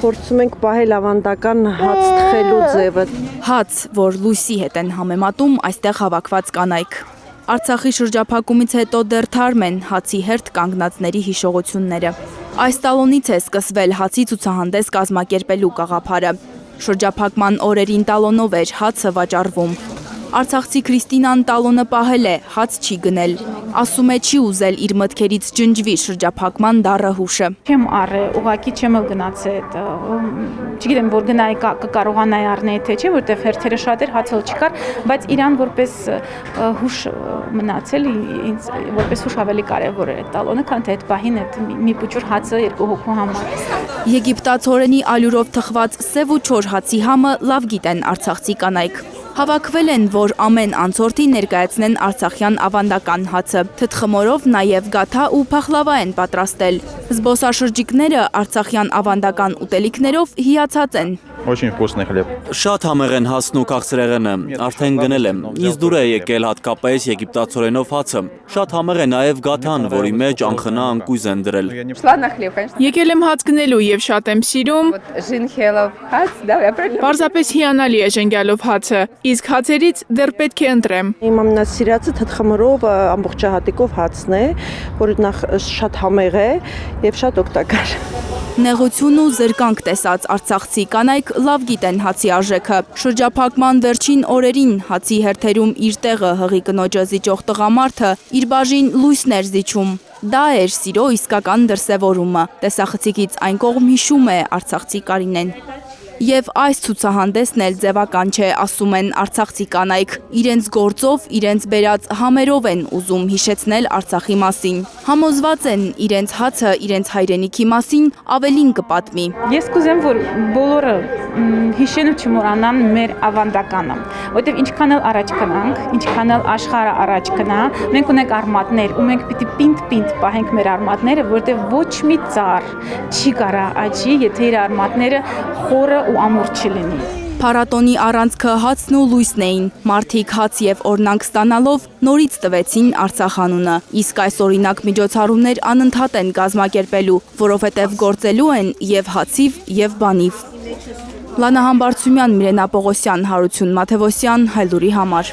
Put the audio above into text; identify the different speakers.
Speaker 1: Փորձում ենք պահել ավանդական հաց թխելու ձևը։
Speaker 2: Հաց, որ լույսի հետ են համեմատում այստեղ հավաքված կանայք։ Արցախի շրջափակումից հետո դեռ թարմ են հացի հերթ կանգնածների հիշողությունները։ Այս տալոնից է սկսվել հացի ցուցահանդես կազմակերպելու գաղափարը։ Շրջափակման օրերին տալոնով էր հացը վաճառվում։ Արցախցի Քրիստինան տալոնը պահել է, հաց չի գնել։ Ասում է չի ուզել իր մտքերից ջնջվի շրջափակման դառը հուշը։
Speaker 3: Չեմ առել, ուղղակի չեմ գնացել, չգիտեմ որ գնայի կկարողանայի առնել թե չէ, որտեղ հերթերը շատ էր, հացը չկար, բայց իրան որպես հուշ մնացել, ինձ որպես հուշ ավելի կարևոր էր այդ տալոնը, քան թե այդ պահին այդ մի փուչուր հացը երկու հոգու համար։
Speaker 2: Եգիպտացորենի ալյուրով թխված սև ու չոր հացի համը լավ գիտեն արցախցի կանայք։ Հավաքվել են, որ ամեն անցորդի ներկայացնեն արցախյան ավանդական հացը։ Թթխմորով նաև գաթա ու փախլավա են պատրաստել։ Զբոսաշրջիկները արցախյան ավանդական ուտելիքներով հիացած են։
Speaker 4: Очень вкусный хлеб։
Speaker 5: Շատ համեղ են հացն ու քաղցրեղենը, արդեն գնել եմ։ Ինձ դուր է եկել հատկապես եգիպտացորենով հացը։ Շատ համեղ է նաև գաթան, որի մեջ անխնա անկույզ են դրել։
Speaker 6: Եկել եմ հաց գնելու եւ շատ եմ սիրում։ Պարզապես հիանալի է ժենգյալով հացը, իսկ հացերից դեռ պետք է ընտրեմ։
Speaker 1: Իմ ամենասիրածը թթխմորով ամբողջահատիկով հացն է, որը նախ շատ համեղ է եւ շատ օգտակար։
Speaker 2: Նեղություն ու զրկանք տեսած արցախցի կանայք լավ գիտեն հացի արժեքը։ Շրջափակման վերջին օրերին հացի հերթերում իր տեղը հղի կնոջը զիջող տղամարդը իր բաժին լույսն էր զիջում։ Դա էր սիրո իսկական դրսևորումը։ Տեսախցիկից այն կողմ հիշում է արցախցի Կարինեն։ Եվ այս ցուցահանդեսն էլ ձևական չէ, ասում են արցախցի կանայք։ Իրենց գործով, իրենց բերած համերով են ուզում հիշեցնել Արցախի մասին։ Համոզված են իրենց հացը, իրենց հայրենիքի մասին ավելին կպատմի։
Speaker 3: Ես կուզեմ, որ բոլորը հիշեն ու չմոռանան մեր ավանդականը, որտեղ ինչքան էլ առաջ գնանք, ինչքան էլ աշխարհը առաջ գնա, մենք ունենք արմատներ ու մենք պիտի պինդ պահենք մեր արմատները, որտեղ ոչ մի ծառ չի կարա աճի, եթե իր արմատները խորը ու ամուր չլինի։
Speaker 2: Փառատոնի առանցքը հացն ու լույսն էին։ Մարդիկ հաց եւ օրնանք ստանալով նորից տվեցին Արցախ անունը։ Իսկ այս օրինակ միջոցառումներ անընդհատ են կազմակերպելու, որովհետեւ գործելու են եւ հացիվ եւ բանիվ։ Լանա Համբարձումյան, Միրենա Պողոսյան, Հարություն Մաթևոսյան, Հայլուրի համար։